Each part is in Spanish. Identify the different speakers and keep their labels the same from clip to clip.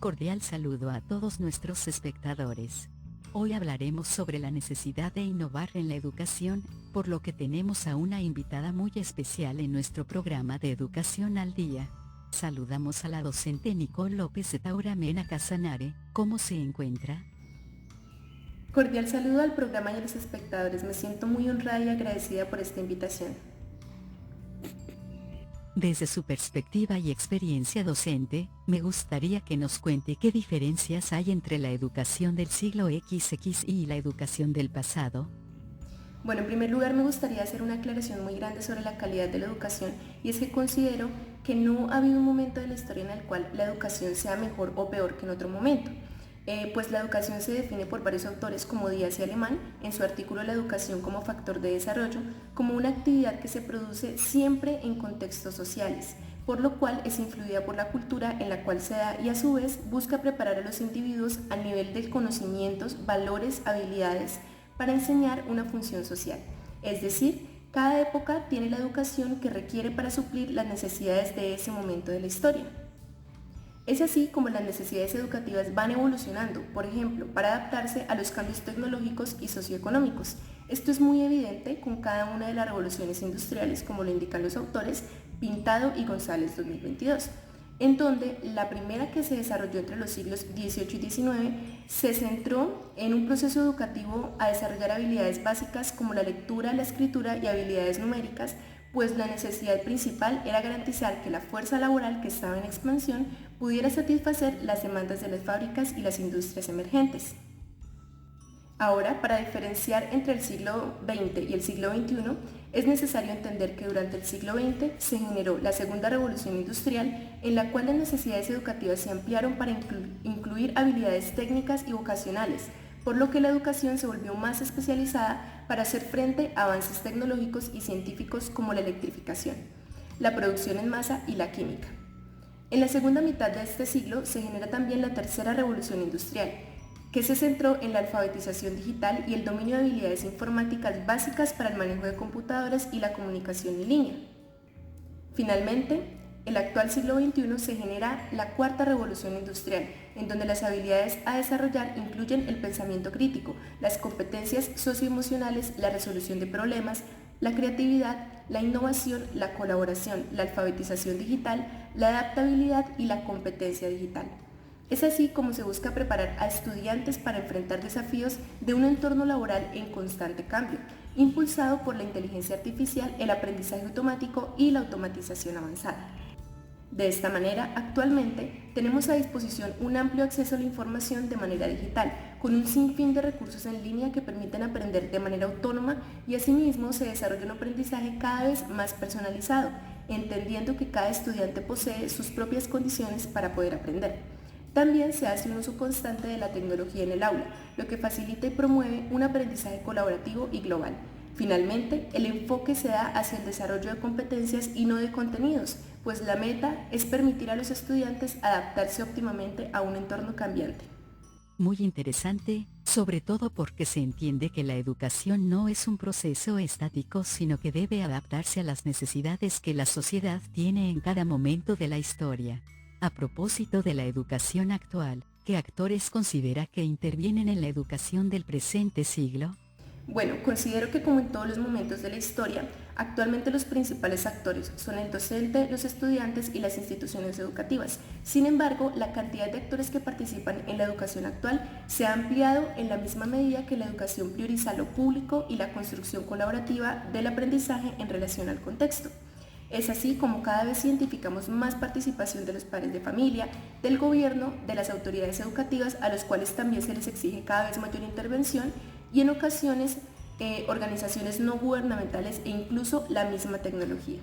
Speaker 1: cordial saludo a todos nuestros espectadores. Hoy hablaremos sobre la necesidad de innovar en la educación, por lo que tenemos a una invitada muy especial en nuestro programa de Educación al Día. Saludamos a la docente Nicole López de Tauramena Casanare. ¿Cómo se encuentra?
Speaker 2: Cordial saludo al programa y a los espectadores. Me siento muy honrada y agradecida por esta invitación.
Speaker 1: Desde su perspectiva y experiencia docente, me gustaría que nos cuente qué diferencias hay entre la educación del siglo XX y la educación del pasado.
Speaker 2: Bueno, en primer lugar me gustaría hacer una aclaración muy grande sobre la calidad de la educación, y es que considero que no ha habido un momento de la historia en el cual la educación sea mejor o peor que en otro momento. Pues la educación se define por varios autores como Díaz y Alemán en su artículo La educación como factor de desarrollo, como una actividad que se produce siempre en contextos sociales, por lo cual es influida por la cultura en la cual se da y a su vez busca preparar a los individuos al nivel de conocimientos, valores, habilidades para enseñar una función social. Es decir, cada época tiene la educación que requiere para suplir las necesidades de ese momento de la historia. Es así como las necesidades educativas van evolucionando, por ejemplo, para adaptarse a los cambios tecnológicos y socioeconómicos. Esto es muy evidente con cada una de las revoluciones industriales, como lo indican los autores Pintado y González 2022, en donde la primera, que se desarrolló entre los siglos XVIII y XIX, se centró en un proceso educativo a desarrollar habilidades básicas como la lectura, la escritura y habilidades numéricas, pues la necesidad principal era garantizar que la fuerza laboral que estaba en expansión pudiera satisfacer las demandas de las fábricas y las industrias emergentes. Ahora, para diferenciar entre el siglo XX y el siglo XXI, es necesario entender que durante el siglo XX se generó la segunda revolución industrial, en la cual las necesidades educativas se ampliaron para incluir habilidades técnicas y vocacionales, por lo que la educación se volvió más especializada para hacer frente a avances tecnológicos y científicos como la electrificación, la producción en masa y la química. En la segunda mitad de este siglo se genera también la tercera revolución industrial, que se centró en la alfabetización digital y el dominio de habilidades informáticas básicas para el manejo de computadoras y la comunicación en línea. Finalmente, el actual siglo XXI se genera la cuarta revolución industrial, en donde las habilidades a desarrollar incluyen el pensamiento crítico, las competencias socioemocionales, la resolución de problemas, la creatividad, la innovación, la colaboración, la alfabetización digital, la adaptabilidad y la competencia digital. Es así como se busca preparar a estudiantes para enfrentar desafíos de un entorno laboral en constante cambio, impulsado por la inteligencia artificial, el aprendizaje automático y la automatización avanzada. De esta manera, actualmente tenemos a disposición un amplio acceso a la información de manera digital, con un sinfín de recursos en línea que permiten aprender de manera autónoma, y asimismo se desarrolla un aprendizaje cada vez más personalizado, entendiendo que cada estudiante posee sus propias condiciones para poder aprender. También se hace un uso constante de la tecnología en el aula, lo que facilita y promueve un aprendizaje colaborativo y global. Finalmente, el enfoque se da hacia el desarrollo de competencias y no de contenidos, pues la meta es permitir a los estudiantes adaptarse óptimamente a un entorno cambiante.
Speaker 1: Muy interesante, sobre todo porque se entiende que la educación no es un proceso estático, sino que debe adaptarse a las necesidades que la sociedad tiene en cada momento de la historia. A propósito de la educación actual, ¿qué actores considera que intervienen en la educación del presente siglo?
Speaker 2: Bueno, considero que como en todos los momentos de la historia, actualmente los principales actores son el docente, los estudiantes y las instituciones educativas. Sin embargo, la cantidad de actores que participan en la educación actual se ha ampliado en la misma medida que la educación prioriza lo público y la construcción colaborativa del aprendizaje en relación al contexto. Es así como cada vez identificamos más participación de los padres de familia, del gobierno, de las autoridades educativas, a los cuales también se les exige cada vez mayor intervención, y en ocasiones organizaciones no gubernamentales e incluso la misma tecnología.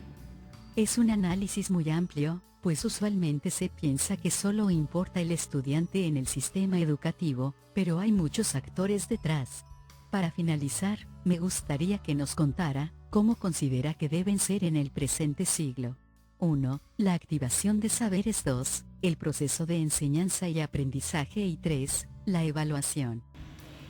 Speaker 1: Es un análisis muy amplio, pues usualmente se piensa que solo importa el estudiante en el sistema educativo, pero hay muchos actores detrás. Para finalizar, me gustaría que nos contara cómo considera que deben ser en el presente siglo. 1. La activación de saberes. 2. El proceso de enseñanza y aprendizaje. Y 3. La evaluación.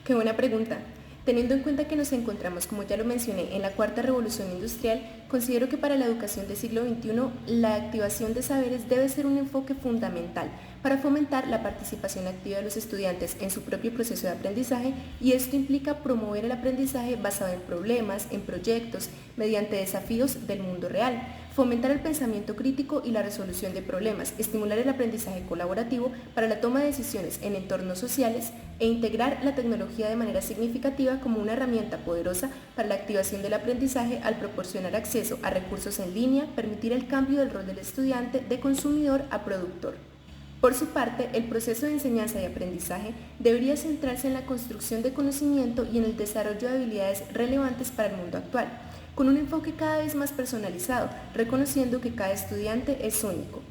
Speaker 2: Qué buena pregunta. Teniendo en cuenta que nos encontramos, como ya lo mencioné, en la cuarta revolución industrial, considero que para la educación del siglo XXI la activación de saberes debe ser un enfoque fundamental, para fomentar la participación activa de los estudiantes en su propio proceso de aprendizaje, y esto implica promover el aprendizaje basado en problemas, en proyectos, mediante desafíos del mundo real, fomentar el pensamiento crítico y la resolución de problemas, estimular el aprendizaje colaborativo para la toma de decisiones en entornos sociales e integrar la tecnología de manera significativa como una herramienta poderosa para la activación del aprendizaje al proporcionar acceso a recursos en línea, permitir el cambio del rol del estudiante de consumidor a productor. Por su parte, el proceso de enseñanza y aprendizaje debería centrarse en la construcción de conocimiento y en el desarrollo de habilidades relevantes para el mundo actual, con un enfoque cada vez más personalizado, reconociendo que cada estudiante es único,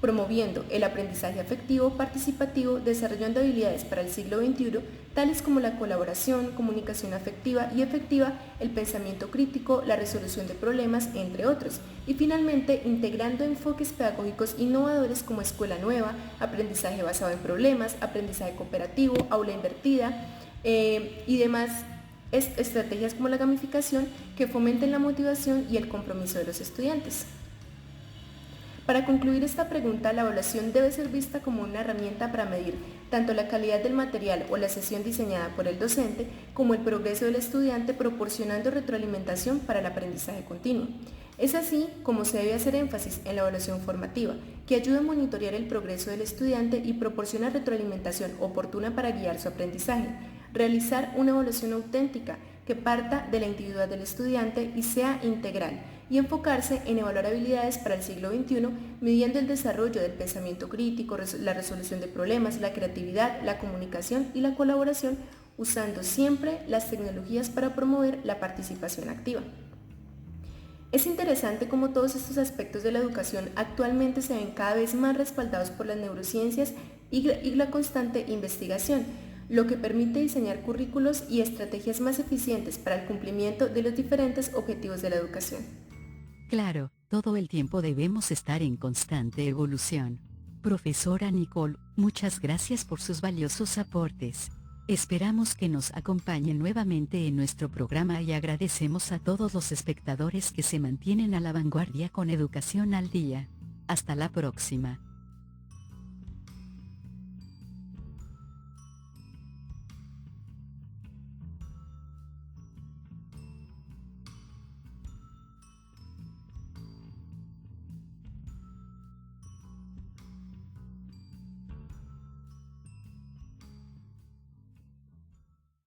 Speaker 2: promoviendo el aprendizaje afectivo participativo, desarrollando habilidades para el siglo XXI, tales como la colaboración, comunicación afectiva y efectiva, el pensamiento crítico, la resolución de problemas, entre otros, y finalmente integrando enfoques pedagógicos innovadores como escuela nueva, aprendizaje basado en problemas, aprendizaje cooperativo, aula invertida y demás estrategias como la gamificación que fomenten la motivación y el compromiso de los estudiantes. Para concluir esta pregunta, la evaluación debe ser vista como una herramienta para medir tanto la calidad del material o la sesión diseñada por el docente como el progreso del estudiante, proporcionando retroalimentación para el aprendizaje continuo. Es así como se debe hacer énfasis en la evaluación formativa, que ayuda a monitorear el progreso del estudiante y proporciona retroalimentación oportuna para guiar su aprendizaje. Realizar una evaluación auténtica que parta de la individualidad del estudiante y sea integral, y enfocarse en evaluar habilidades para el siglo XXI, midiendo el desarrollo del pensamiento crítico, la resolución de problemas, la creatividad, la comunicación y la colaboración, usando siempre las tecnologías para promover la participación activa. Es interesante cómo todos estos aspectos de la educación actualmente se ven cada vez más respaldados por las neurociencias y la constante investigación, lo que permite diseñar currículos y estrategias más eficientes para el cumplimiento de los diferentes objetivos de la educación.
Speaker 1: Claro, todo el tiempo debemos estar en constante evolución. Profesora Nicole, muchas gracias por sus valiosos aportes. Esperamos que nos acompañen nuevamente en nuestro programa y agradecemos a todos los espectadores que se mantienen a la vanguardia con Educación al Día. Hasta la próxima.